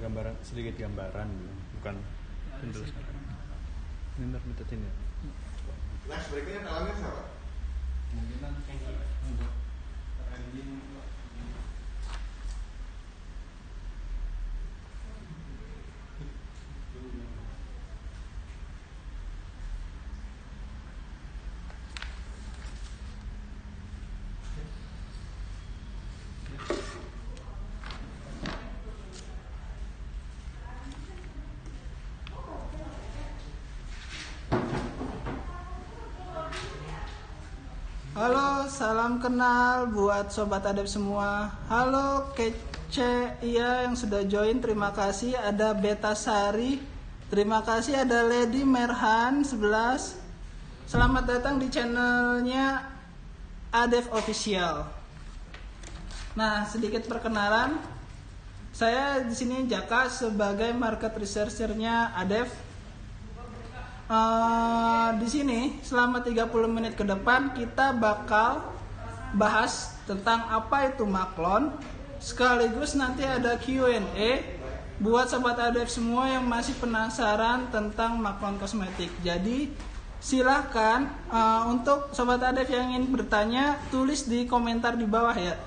gambaran, sedikit gambaran, bukan penjelasan. Ini intermediate ya. Next berikutnya dalamnya siapa? Mungkin untuk ending. Halo, salam kenal buat Sobat Adep semua. Halo Kece, iya yang sudah join, terima kasih. Ada Beta Sari, terima kasih. Ada Lady Merhan 11. Selamat datang di channelnya Adep Official. Nah, sedikit perkenalan. Saya di sini Jaka sebagai market researcher-nya Adep. Di sini selama 30 menit ke depan kita bakal bahas tentang apa itu maklon, sekaligus nanti ada Q&A buat Sobat Adep semua yang masih penasaran tentang maklon kosmetik. Jadi silahkan untuk Sobat Adep yang ingin bertanya tulis di komentar di bawah ya.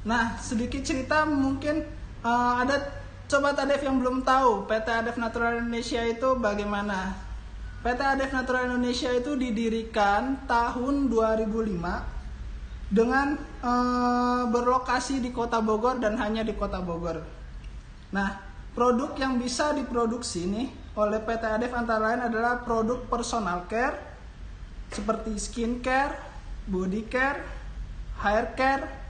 Nah, sedikit cerita mungkin ada Sobat Adep yang belum tahu PT Adep Natural Indonesia itu bagaimana. PT Adep Natural Indonesia itu didirikan tahun 2005 dengan berlokasi di Kota Bogor dan hanya di Kota Bogor. Nah, produk yang bisa diproduksi nih oleh PT Adep antara lain adalah produk personal care seperti skin care, body care, hair care,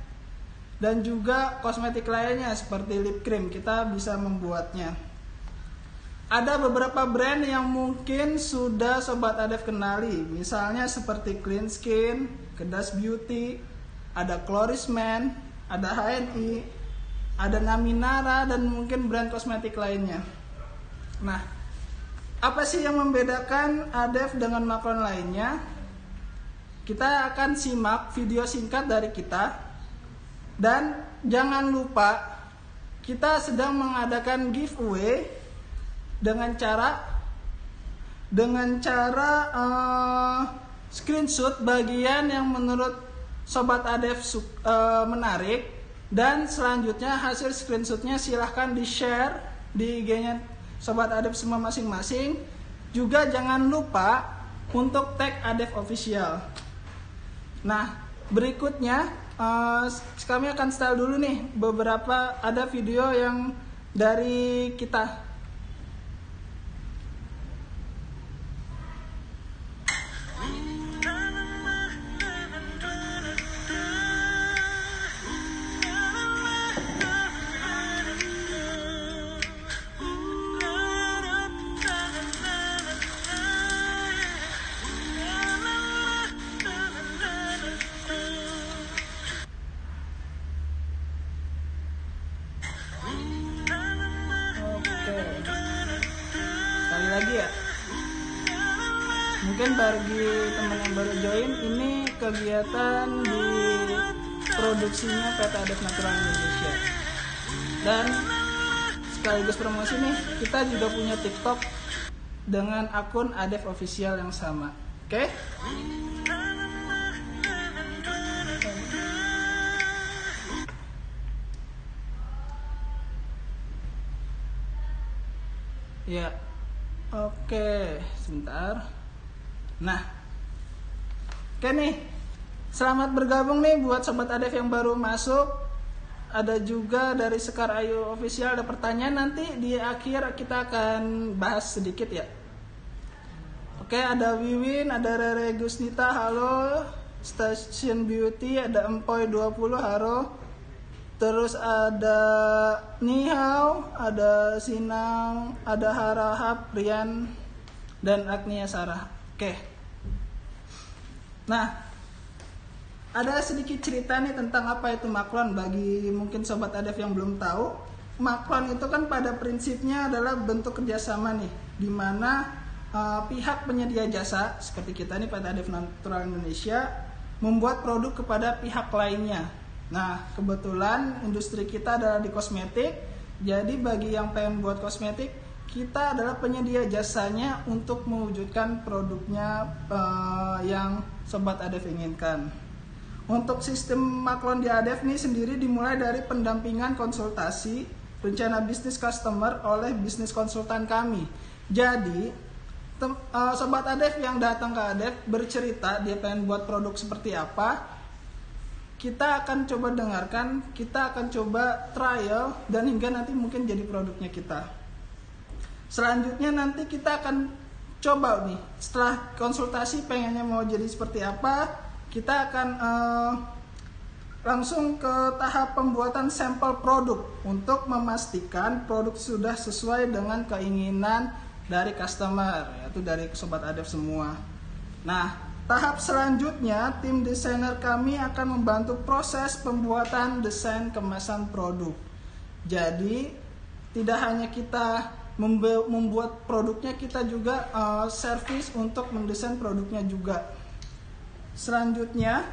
dan juga kosmetik lainnya seperti lip cream kita bisa membuatnya. Ada beberapa brand yang mungkin sudah Sobat Adep kenali, misalnya seperti Clean Skin, Kedas Beauty, ada Clorisman, ada HNI, ada Naminara, dan mungkin brand kosmetik lainnya. Nah, apa sih yang membedakan Adep dengan maklon lainnya? Kita akan simak video singkat dari kita. Dan jangan lupa kita sedang mengadakan giveaway dengan cara screenshot bagian yang menurut Sobat Adep menarik, dan selanjutnya hasil screenshotnya silahkan di share di IG-nya Sobat Adep semua masing-masing. Juga jangan lupa untuk tag Adep Official. Nah, berikutnya kami akan style dulu nih beberapa ada video yang dari kita. Lagi ya, mungkin bagi teman yang baru join, ini kegiatan di produksinya PT Adep Natural Indonesia, dan sekaligus promosi nih, kita juga punya TikTok dengan akun Adep Official yang sama. Oke? Ya. Oke, sebentar. Nah, oke nih, selamat bergabung nih buat Sobat Adep yang baru masuk. Ada juga dari Sekar Ayu Official, ada pertanyaan nanti di akhir kita akan bahas sedikit ya. Oke, ada Wiwin, ada Rere Gusnita, halo. Station Beauty, ada Empoy 20, halo. Terus ada Nihau, ada Sinang, ada Harahap, Rian, dan Agnia Sarah. Oke. Nah, ada sedikit cerita nih tentang apa itu maklon bagi mungkin Sobat Adep yang belum tahu. Maklon itu kan pada prinsipnya adalah bentuk kerjasama nih, di mana pihak penyedia jasa seperti kita nih PT Adep Natural Indonesia membuat produk kepada pihak lainnya. Nah, kebetulan industri kita adalah di kosmetik, Jadi bagi yang pengen buat kosmetik, kita adalah penyedia jasanya untuk mewujudkan produknya yang Sobat ADEV inginkan. Untuk sistem maklon di ADEV ini sendiri dimulai dari pendampingan konsultasi rencana bisnis customer oleh bisnis konsultan kami. Jadi Sobat ADEV yang datang ke ADEV bercerita dia pengen buat produk seperti apa, kita akan coba dengarkan, kita akan coba trial, dan hingga nanti mungkin jadi produknya kita. Selanjutnya nanti kita akan coba nih, setelah konsultasi pengennya mau jadi seperti apa, kita akan langsung ke tahap pembuatan sampel produk untuk memastikan produk sudah sesuai dengan keinginan dari customer, yaitu dari Sobat ADEV semua. Nah, tahap selanjutnya tim desainer kami akan membantu proses pembuatan desain kemasan produk. Jadi tidak hanya kita membuat produknya, kita juga servis untuk mendesain produknya juga. Selanjutnya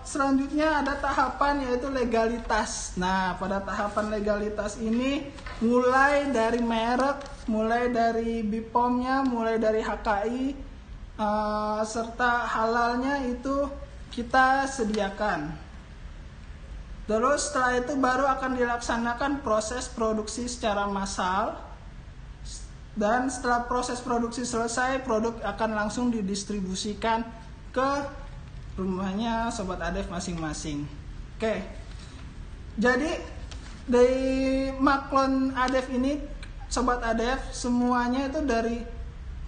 selanjutnya ada tahapan yaitu legalitas. Nah, pada tahapan legalitas ini mulai dari merek, mulai dari BPOM-nya, mulai dari HKI, serta halalnya itu kita sediakan. Terus setelah itu baru akan dilaksanakan proses produksi secara massal. Dan setelah proses produksi selesai, produk akan langsung didistribusikan ke rumahnya Sobat ADEV masing-masing. Oke. Jadi dari maklon ADEV ini, Sobat ADEV semuanya itu dari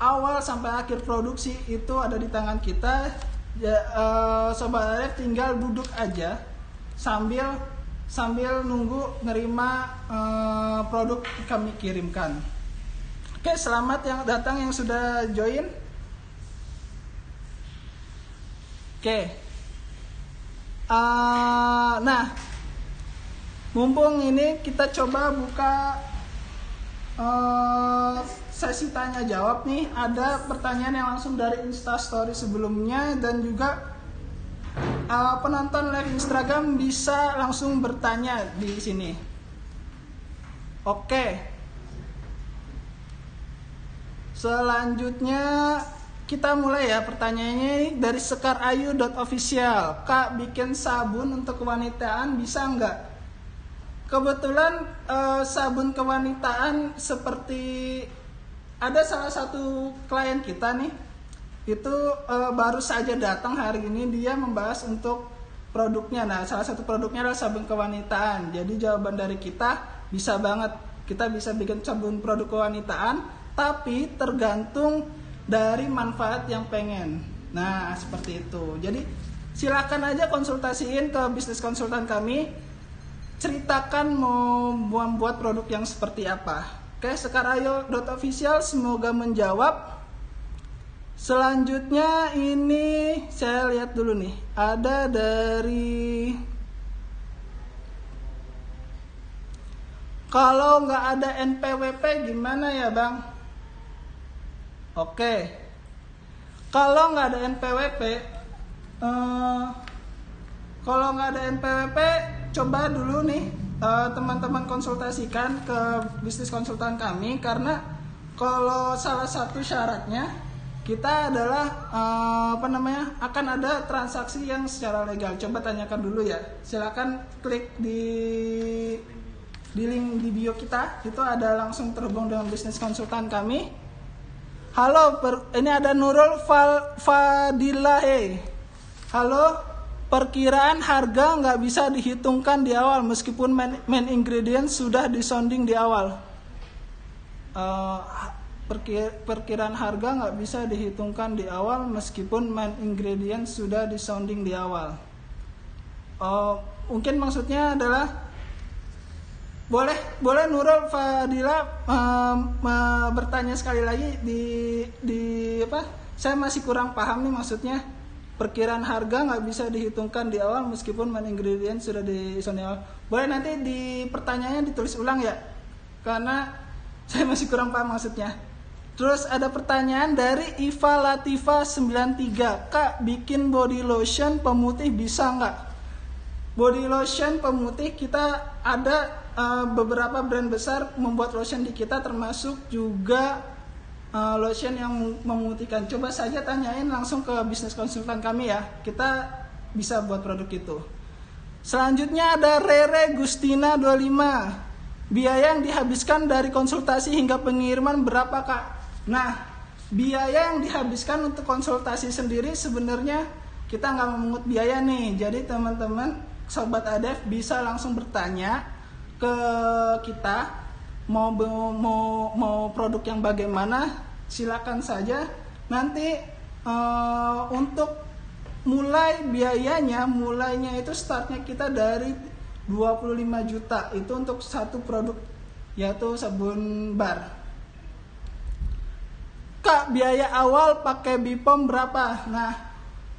awal sampai akhir produksi itu ada di tangan kita. Sobat ADEV tinggal duduk aja sambil nunggu nerima produk kami kirimkan. Oke, selamat yang datang yang sudah join. Oke. Nah, mumpung ini kita coba buka sesi tanya jawab nih. Ada pertanyaan yang langsung dari Instastory sebelumnya, dan juga penonton live Instagram bisa langsung bertanya di sini. Oke. Selanjutnya kita mulai ya, pertanyaannya dari sekarayu.official. Kak, bikin sabun untuk kewanitaan bisa nggak? Kebetulan sabun kewanitaan seperti ada salah satu klien kita nih, itu baru saja datang hari ini, dia membahas untuk produknya. Nah, salah satu produknya adalah sabun kewanitaan. Jadi jawaban dari kita, bisa banget, kita bisa bikin sabun produk kewanitaan, tapi tergantung dari manfaat yang pengen. Nah, seperti itu. Jadi silakan aja konsultasiin ke bisnis konsultan kami, ceritakan mau membuat produk yang seperti apa. Oke, sekarayu.official semoga menjawab. Selanjutnya ini saya lihat dulu nih, ada dari kalau nggak ada NPWP gimana ya Bang? Oke, kalau nggak ada NPWP, coba dulu nih teman-teman konsultasikan ke bisnis konsultan kami, karena kalau salah satu syaratnya kita adalah akan ada transaksi yang secara legal. Coba tanyakan dulu ya. Silakan klik di link di bio kita, itu ada langsung terhubung dengan bisnis konsultan kami. Halo, ini ada Nurul Fadilah. Halo, perkiraan harga nggak bisa dihitungkan di awal meskipun main ingredient sudah disounding di awal. Perkiraan harga nggak bisa dihitungkan di awal meskipun main ingredient sudah disounding di awal. Mungkin maksudnya adalah boleh Nurul Fadila bertanya sekali lagi di apa? Saya masih kurang paham nih maksudnya. Perkiraan harga nggak bisa dihitungkan di awal meskipun main ingredient sudah disounding di awal. Boleh nanti di pertanyaannya ditulis ulang ya, karena saya masih kurang paham maksudnya. Terus ada pertanyaan dari Iva Latifa 93. Kak, bikin body lotion pemutih bisa nggak? Body lotion pemutih, kita ada beberapa brand besar membuat lotion di kita, termasuk juga lotion yang memutihkan. Coba saja tanyain langsung ke bisnis konsultan kami ya, kita bisa buat produk itu. Selanjutnya ada Rere Gustina 25. Biaya yang dihabiskan dari konsultasi hingga pengiriman berapa Kak? Nah, biaya yang dihabiskan untuk konsultasi sendiri sebenarnya kita nggak memungut biaya nih. Jadi teman-teman Sobat ADEV bisa langsung bertanya ke kita mau produk yang bagaimana, silakan saja. Nanti untuk mulainya itu startnya kita dari 25 juta itu untuk satu produk, yaitu sabun bar. Kak, biaya awal pakai Bipom berapa? Nah,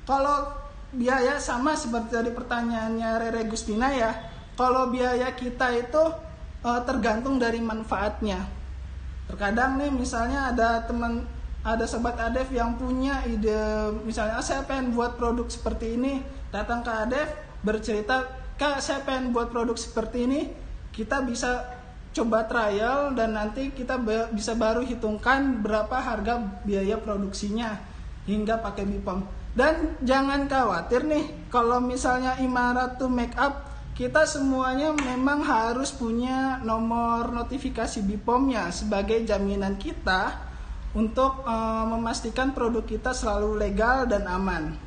kalau biaya sama seperti tadi pertanyaannya Rere Gustina ya. Kalau biaya kita itu tergantung dari manfaatnya. Terkadang nih misalnya ada sobat ADEV yang punya ide, misalnya saya pengen buat produk seperti ini, datang ke ADEV bercerita, Kak saya pengen buat produk seperti ini, kita bisa coba trial dan nanti kita bisa baru hitungkan berapa harga biaya produksinya hingga pakai Bipom. Dan jangan khawatir nih, kalau misalnya Imaratu Makeup, kita semuanya memang harus punya nomor notifikasi Bipomnya sebagai jaminan kita untuk memastikan produk kita selalu legal dan aman.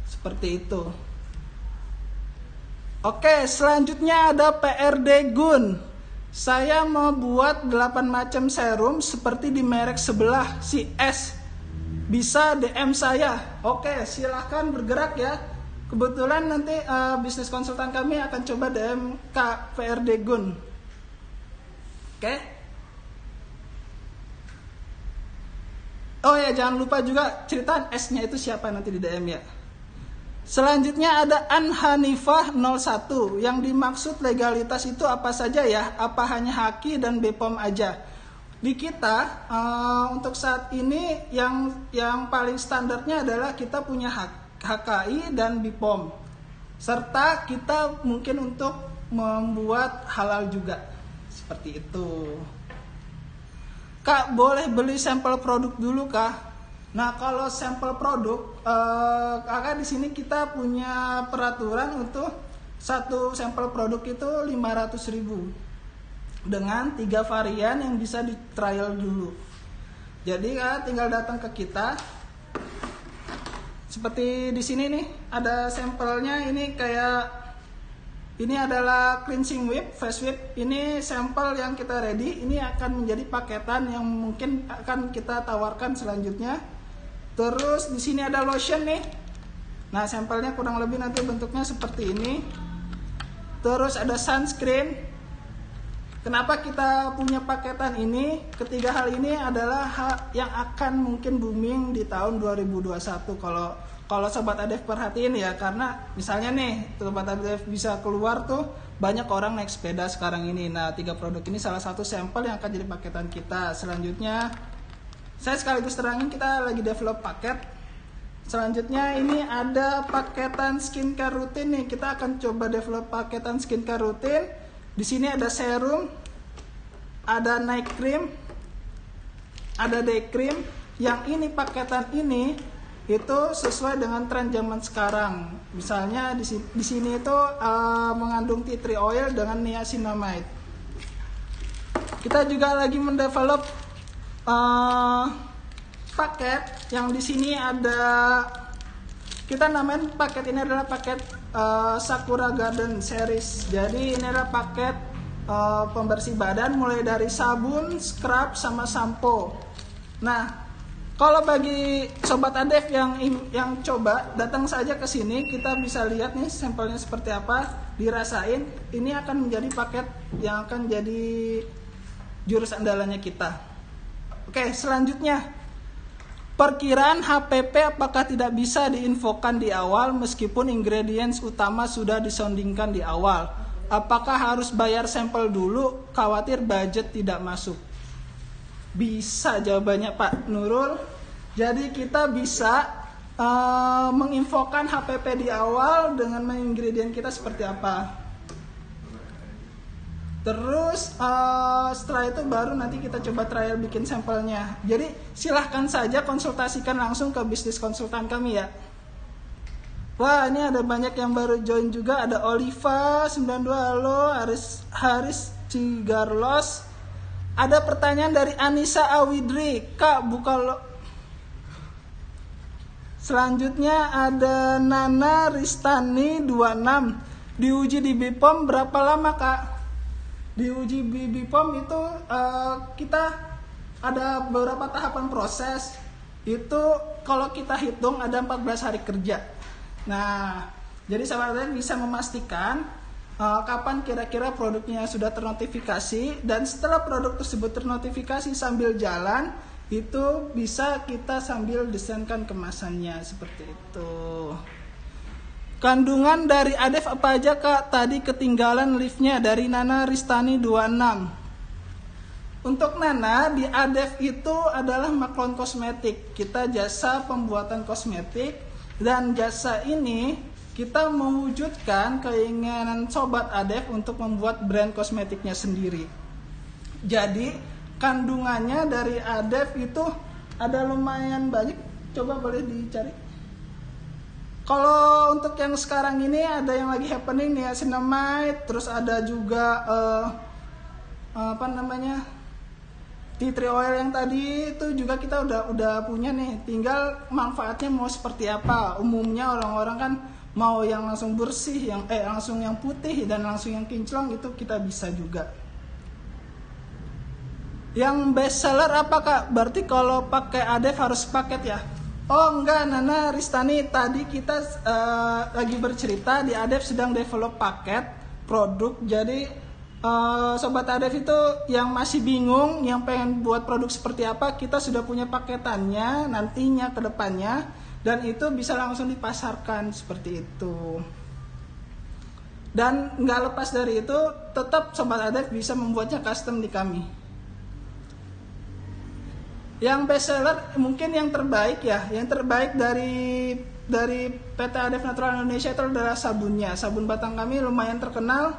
Seperti itu. Oke, selanjutnya ada PRD Gun. Saya mau buat 8 macam serum seperti di merek sebelah, si S. Bisa DM saya. Oke, silahkan bergerak ya. Kebetulan nanti bisnis konsultan kami akan coba DM Kak PRD Gun. Oke. Oh ya, jangan lupa juga ceritaan S-nya itu siapa nanti di DM ya. Selanjutnya ada Anhanifah 01. Yang dimaksud legalitas itu apa saja ya? Apa hanya Haki dan Bepom aja? Di kita untuk saat ini yang paling standarnya adalah kita punya HKI dan Bipom, serta kita mungkin untuk membuat halal juga, seperti itu. Kak, boleh beli sampel produk dulu Kak? Nah, kalau sampel produk, kakak di sini kita punya peraturan untuk satu sampel produk itu 500.000 dengan 3 varian yang bisa di trial dulu. Jadi Kak tinggal datang ke kita. Seperti di sini nih, ada sampelnya. Ini adalah cleansing whip, face whip. Ini sampel yang kita ready. Ini akan menjadi paketan yang mungkin akan kita tawarkan selanjutnya. Terus di sini ada lotion nih. Nah, sampelnya kurang lebih nanti bentuknya seperti ini. Terus ada sunscreen. Kenapa kita punya paketan ini? Ketiga hal ini adalah hal yang akan mungkin booming di tahun 2021. Kalau sobat ADEV perhatiin ya, karena misalnya nih sobat ADEV bisa keluar tuh banyak orang naik sepeda sekarang ini. Nah, 3 produk ini salah satu sampel yang akan jadi paketan kita. Selanjutnya saya sekaligus terangin kita lagi develop paket. Selanjutnya ini ada paketan skincare rutin nih. Kita akan coba develop paketan skincare rutin. Di sini ada serum, ada night cream, ada day cream. Yang ini paketan ini itu sesuai dengan tren zaman sekarang. Misalnya di sini itu mengandung tea tree oil dengan niacinamide. Kita juga lagi mendevelop paket yang di sini ada, kita namain paket ini adalah paket Sakura Garden Series. Jadi ini adalah paket pembersih badan mulai dari sabun, scrub sama sampo. Nah, kalau bagi sobat ADEV yang coba datang saja ke sini, kita bisa lihat nih sampelnya seperti apa, dirasain. Ini akan menjadi paket yang akan jadi jurus andalannya kita. Oke, selanjutnya perkiraan HPP apakah tidak bisa diinfokan di awal meskipun ingredients utama sudah disoundingkan di awal? Apakah harus bayar sampel dulu? Khawatir budget tidak masuk. Bisa jawabannya Pak Nurul. Jadi kita bisa menginfokan HPP di awal dengan ingredient kita seperti apa. Terus setelah itu baru nanti kita coba trial bikin sampelnya. Jadi silahkan saja konsultasikan langsung ke bisnis konsultan kami ya. Wah, ini ada banyak yang baru join juga. Ada Oliva 92, halo. Haris Cigarlos. Ada pertanyaan dari Anissa Awidri. Kak, buka lo. Selanjutnya ada Nana Ristani 26. Diuji di BPOM berapa lama, Kak? Diuji di BPOM itu kita ada beberapa tahapan proses. Itu kalau kita hitung ada 14 hari kerja. Nah, jadi sahabat bisa memastikan kapan kira-kira produknya sudah ternotifikasi, dan setelah produk tersebut ternotifikasi sambil jalan, itu bisa kita sambil desainkan kemasannya seperti itu. Kandungan dari ADEF apa aja, Kak? Tadi ketinggalan liftnya dari Nana Ristani 26. Untuk Nana di ADEF itu adalah Maklon Kosmetik. Kita jasa pembuatan kosmetik. Dan jasa ini kita mewujudkan keinginan sobat ADEF untuk membuat brand kosmetiknya sendiri. Jadi kandungannya dari ADEF itu ada lumayan banyak. Coba boleh dicari. Kalau untuk yang sekarang ini ada yang lagi happening nih, niacinamide, terus ada juga tea tree oil yang tadi itu juga kita udah punya nih. Tinggal manfaatnya mau seperti apa. Umumnya orang-orang kan mau yang langsung bersih, yang langsung yang putih dan langsung yang kinclong, itu kita bisa juga. Yang best seller apa, Kak? Berarti kalau pakai ADEF harus paket ya? Oh enggak, Nana Ristani, tadi kita lagi bercerita di ADEF sedang develop paket produk. Jadi sobat ADEF itu yang masih bingung, yang pengen buat produk seperti apa, kita sudah punya paketannya nantinya ke depannya, dan itu bisa langsung dipasarkan seperti itu. Dan nggak lepas dari itu, tetap sobat ADEF bisa membuatnya custom di kami. Yang best seller mungkin yang terbaik ya, yang terbaik dari PT ADEF Natural Indonesia itu adalah sabunnya. Sabun batang kami lumayan terkenal.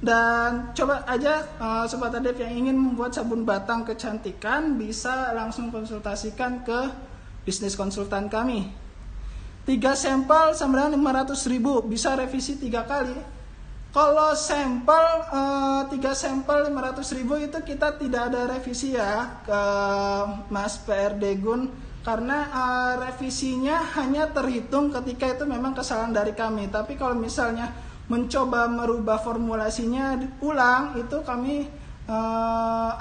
Dan coba aja sobat ADEF yang ingin membuat sabun batang kecantikan bisa langsung konsultasikan ke bisnis konsultan kami. 3 sampel sama dengan 500.000, bisa revisi 3 kali. Kalau sampel 3 sampel 500.000 itu kita tidak ada revisi ya ke Mas PRD Gun, karena revisinya hanya terhitung ketika itu memang kesalahan dari kami. Tapi kalau misalnya mencoba merubah formulasinya ulang, itu kami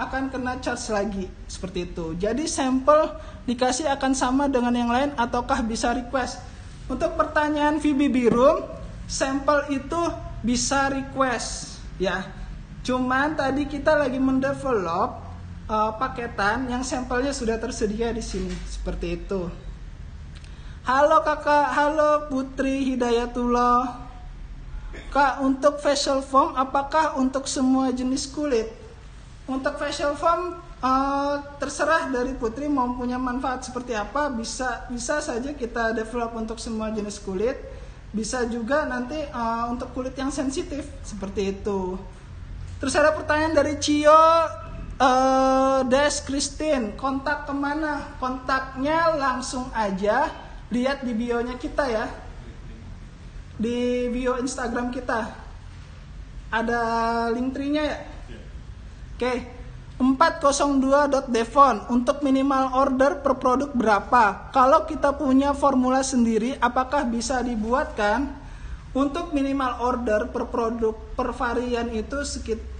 akan kena charge lagi seperti itu. Jadi sampel dikasih akan sama dengan yang lain ataukah bisa request? Untuk pertanyaan Vibi Birum, sampel itu bisa request ya. Cuman tadi kita lagi mendevelop paketan yang sampelnya sudah tersedia di sini seperti itu. Halo Kakak, halo Putri Hidayatullah. Kak, untuk facial foam apakah untuk semua jenis kulit? Untuk facial foam terserah dari Putri mau punya manfaat seperti apa. Bisa saja kita develop untuk semua jenis kulit. Bisa juga nanti untuk kulit yang sensitif seperti itu. Terus ada pertanyaan dari Cio Des Christine, kontak kemana? Kontaknya langsung aja lihat di bio-nya kita ya. Di bio Instagram kita ada link tree-nya ya. Oke. 402.devon untuk minimal order per produk berapa? Kalau kita punya formula sendiri, apakah bisa dibuatkan? Untuk minimal order per produk per varian itu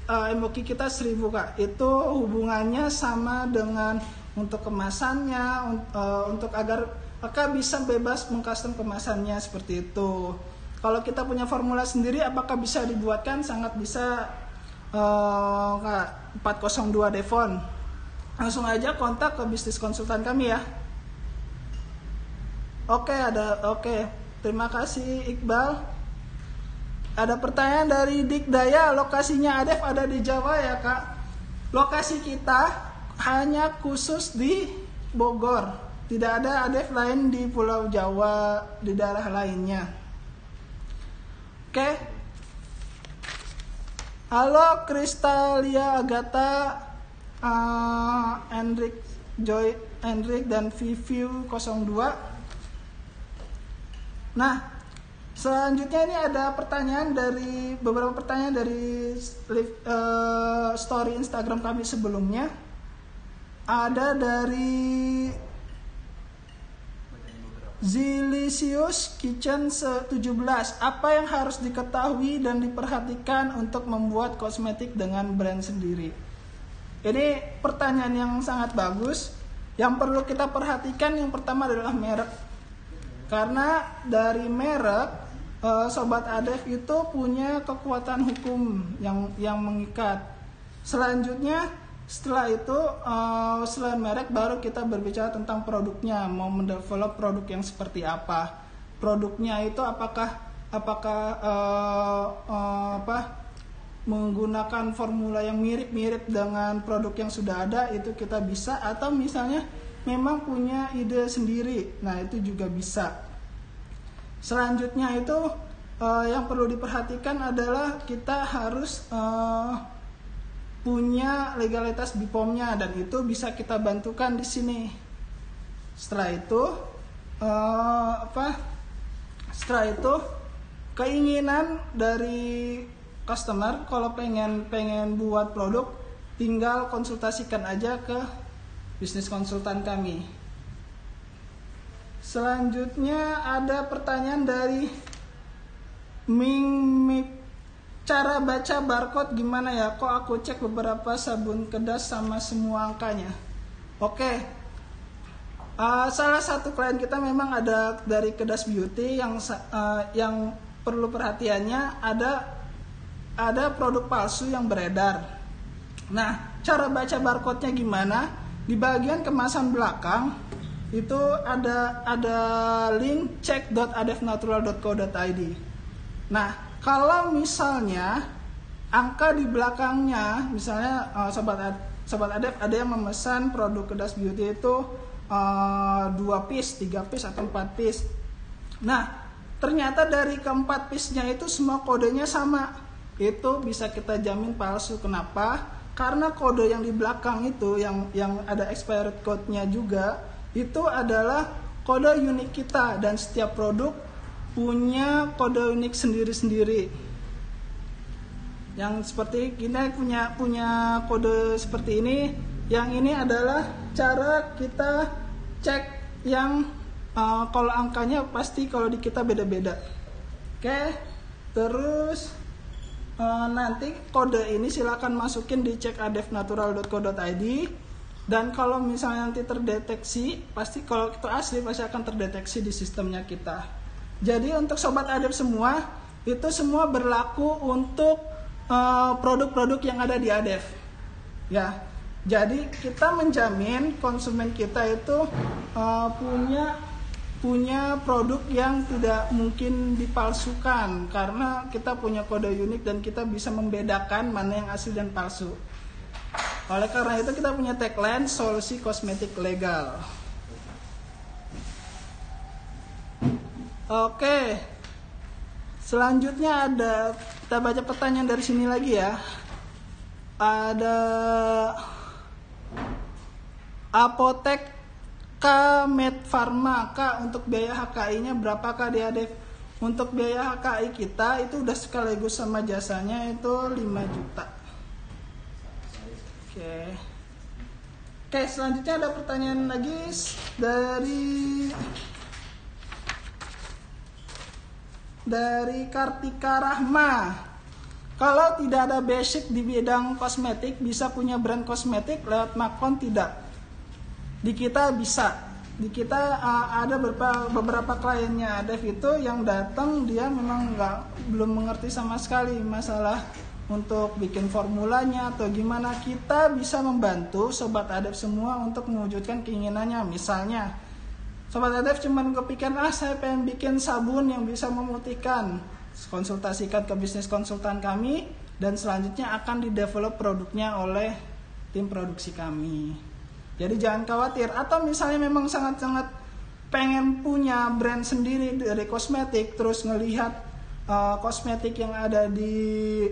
MOQ kita 1000, Kak. Itu hubungannya sama dengan untuk kemasannya, untuk agar Kakak bisa bebas mengcustom kemasannya seperti itu. Kalau kita punya formula sendiri, apakah bisa dibuatkan? Sangat bisa, Kak. 402 Devon. Langsung aja kontak ke bisnis konsultan kami ya. Oke. Terima kasih Iqbal. Ada pertanyaan dari Dik Daya, lokasinya ADEF ada di Jawa ya, Kak? Lokasi kita hanya khusus di Bogor. tidak ada ADEV lain di Pulau Jawa, di daerah lainnya. Oke. Halo Kristalia Agatha, Hendrik Joy, Hendrik dan Viviu 02. Nah, selanjutnya ini ada beberapa pertanyaan dari story Instagram kami sebelumnya. Ada dari Zilisius Kitchen 17. Apa yang harus diketahui dan diperhatikan untuk membuat kosmetik dengan brand sendiri? Ini pertanyaan yang sangat bagus. Yang perlu kita perhatikan yang pertama adalah merek. Karena dari merek, Sobat ADEV itu punya kekuatan hukum yang mengikat. Selanjutnya, setelah itu selain merek baru kita berbicara tentang produknya, mau mendevelop produk yang seperti apa. Produknya itu apakah menggunakan formula yang mirip-mirip dengan produk yang sudah ada, itu kita bisa, atau misalnya memang punya ide sendiri, nah itu juga bisa. Selanjutnya itu yang perlu diperhatikan adalah kita harus punya legalitas BPOM-nya, dan itu bisa kita bantukan di sini. Setelah itu keinginan dari customer, kalau pengen buat produk, tinggal konsultasikan aja ke bisnis konsultan kami. Selanjutnya ada pertanyaan dari Ming. Cara baca barcode gimana ya? Kok aku cek beberapa sabun kedas sama semua angkanya. Oke. Salah satu klien kita memang ada dari Kedas Beauty yang perlu perhatiannya, ada produk palsu yang beredar. Nah, cara baca barcode-nya gimana? Di bagian kemasan belakang itu ada link check.adevnatural.co.id. Nah, kalau misalnya angka di belakangnya, misalnya Sobat ADEV ada yang memesan produk Kedas Beauty itu 2 piece, 3 piece atau 4 piece. Nah, ternyata dari keempat piece-nya itu semua kodenya sama. Itu bisa kita jamin palsu. Kenapa? Karena kode yang di belakang itu yang ada expired code-nya juga, itu adalah kode unik kita, dan setiap produk punya kode unik sendiri-sendiri. Yang seperti kita punya kode seperti ini. Yang ini adalah cara kita cek yang kalau angkanya pasti kalau di kita beda-beda. Oke. Terus nanti kode ini silakan masukin di checkadevnatural.co.id, dan kalau misalnya nanti terdeteksi, pasti kalau itu asli pasti akan terdeteksi di sistemnya kita. Jadi untuk Sobat ADEV semua, itu semua berlaku untuk produk-produk yang ada di ADEV. Ya, jadi kita menjamin konsumen kita itu punya produk yang tidak mungkin dipalsukan, karena kita punya kode unik dan kita bisa membedakan mana yang asli dan palsu. Oleh karena itu kita punya tagline solusi kosmetik legal. Oke. Selanjutnya kita baca pertanyaan dari sini lagi ya. Ada Apotek Med Pharma. Kak, untuk biaya HKI-nya berapakah di ADEV? Untuk biaya HKI kita itu udah sekaligus sama jasanya itu 5 juta. Oke, selanjutnya ada pertanyaan lagi dari Kartika Rahma. Kalau tidak ada basic di bidang kosmetik, bisa punya brand kosmetik lewat Makon tidak? Di kita bisa. Di kita ada beberapa kliennya ADEV itu yang datang, dia memang belum mengerti sama sekali masalah untuk bikin formulanya atau gimana. Kita bisa membantu Sobat ADEV semua untuk mewujudkan keinginannya. Misalnya Sobat ADEV cuman kepikiran, saya pengen bikin sabun yang bisa memutihkan. Konsultasikan ke bisnis konsultan kami, dan selanjutnya akan di-develop produknya oleh tim produksi kami. Jadi jangan khawatir. Atau misalnya memang sangat-sangat pengen punya brand sendiri dari kosmetik, terus ngelihat kosmetik yang ada di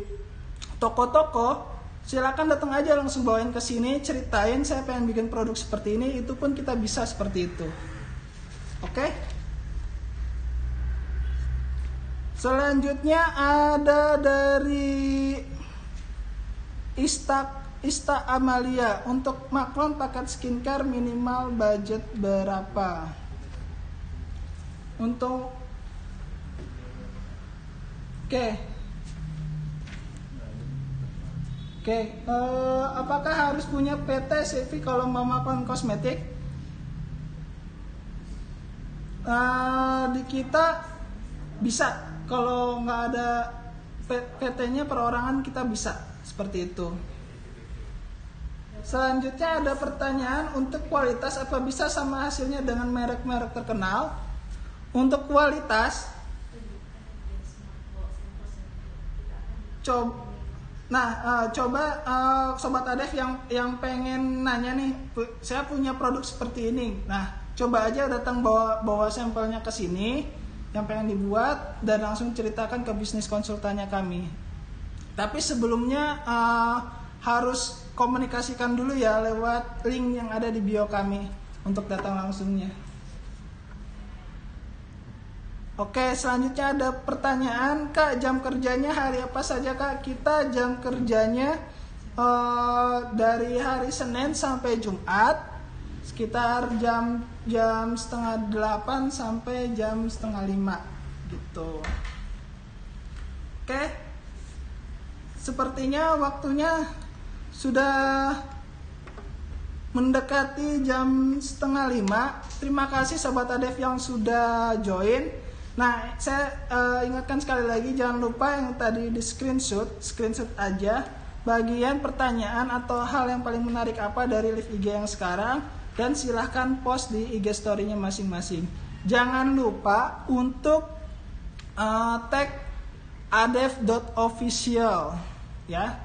toko-toko, silakan datang aja langsung bawain ke sini, ceritain saya pengen bikin produk seperti ini, itu pun kita bisa seperti itu. Oke? Selanjutnya ada dari Ista Amalia, untuk maklum paket skincare minimal budget berapa? Untuk apakah harus punya PT CV kalau mau makan kosmetik? Di kita bisa, kalau nggak ada PT-nya perorangan kita bisa seperti itu. Selanjutnya ada pertanyaan, untuk kualitas apa bisa sama hasilnya dengan merek-merek terkenal? Untuk kualitas, coba Sobat Adef yang pengen nanya nih, saya punya produk seperti ini. Nah, coba aja datang bawa sampelnya ke sini yang pengen dibuat dan langsung ceritakan ke bisnis konsultannya kami. Tapi sebelumnya harus komunikasikan dulu ya lewat link yang ada di bio kami untuk datang langsungnya. Oke, selanjutnya ada pertanyaan, Kak, jam kerjanya hari apa saja, Kak? Kita jam kerjanya dari hari Senin sampai Jumat, sekitar jam 7:30 sampai jam 4:30 gitu. Oke, sepertinya waktunya sudah mendekati jam 4:30. Terima kasih Sobat Adef yang sudah join. Nah, saya ingatkan sekali lagi, jangan lupa yang tadi di screenshot aja bagian pertanyaan atau hal yang paling menarik apa dari live IG yang sekarang, dan silahkan post di IG story-nya masing-masing. Jangan lupa untuk tag adef.official ya.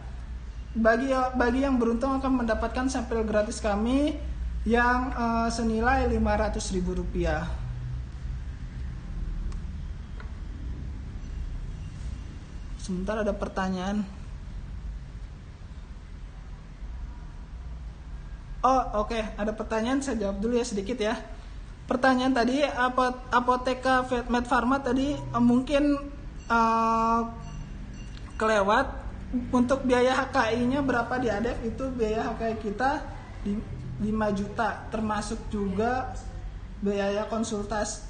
Bagi yang beruntung akan mendapatkan sampel gratis kami yang senilai Rp500.000. Sebentar, ada pertanyaan. Oh, oke. Ada pertanyaan, saya jawab dulu ya sedikit ya. Pertanyaan tadi, Apoteka Medfarma tadi mungkin kelewat. Untuk biaya HKI-nya berapa di Adef? Itu biaya HKI kita di 5 juta, termasuk juga biaya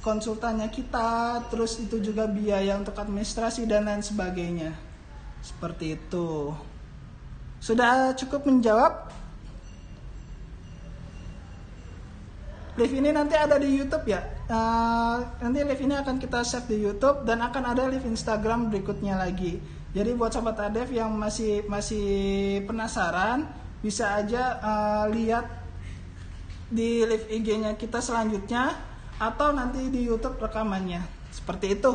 konsultannya kita, terus itu juga biaya untuk administrasi dan lain sebagainya. Seperti itu. Sudah cukup menjawab? Live ini nanti ada di YouTube ya. Nanti live ini akan kita save di YouTube dan akan ada live Instagram berikutnya lagi. Jadi buat Sobat Adef yang masih penasaran, bisa aja lihat di live IG-nya kita selanjutnya atau nanti di YouTube rekamannya. Seperti itu.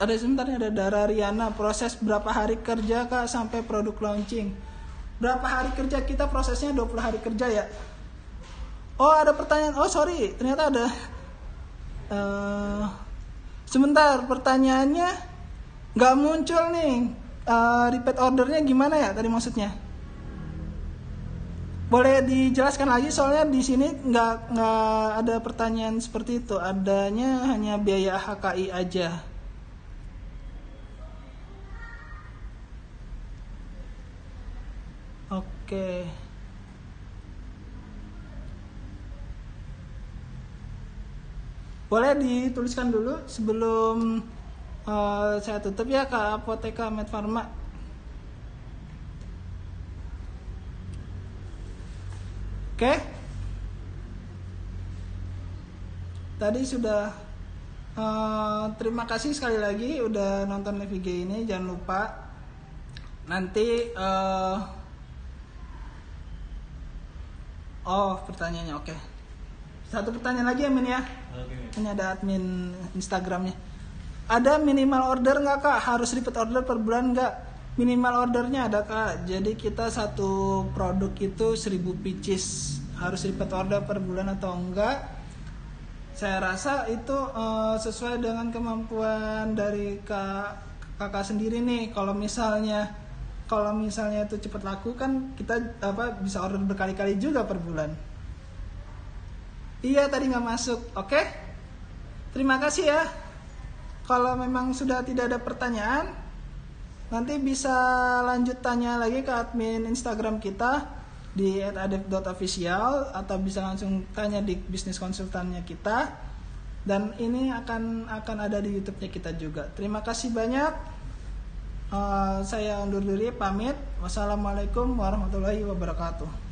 Ada sebentar, ada Dara Riana, proses berapa hari kerja Kak sampai produk launching? Berapa hari kerja? Kita prosesnya 20 hari kerja ya. Oh, ada pertanyaan. Oh, sorry, ternyata ada. Sebentar, pertanyaannya nggak muncul nih. Repeat ordernya gimana ya tadi maksudnya? Boleh dijelaskan lagi, soalnya di sini nggak ada pertanyaan seperti itu. Adanya hanya biaya HKI aja. Oke. Boleh dituliskan dulu sebelum saya tutup ya, ke Apoteka Medfarma. Oke. Tadi sudah terima kasih sekali lagi udah nonton live IG ini. Jangan lupa nanti pertanyaannya oke. Satu pertanyaan lagi ya Min ya. Ini ada admin Instagramnya. Ada minimal order nggak Kak? Harus repeat order per bulan nggak? Minimal ordernya ada Kak. Jadi kita satu produk itu 1000 pieces. Harus repeat order per bulan atau enggak? Saya rasa itu sesuai dengan kemampuan dari kakak sendiri nih. Kalau misalnya itu cepat laku kan kita bisa order berkali-kali juga per bulan. Iya tadi nggak masuk. Oke. Terima kasih ya. Kalau memang sudah tidak ada pertanyaan, nanti bisa lanjut tanya lagi ke admin Instagram kita di @adef.official atau bisa langsung tanya di bisnis konsultannya kita, dan ini akan ada di YouTube-nya kita juga. Terima kasih banyak. Saya undur diri, pamit. Wassalamualaikum warahmatullahi wabarakatuh.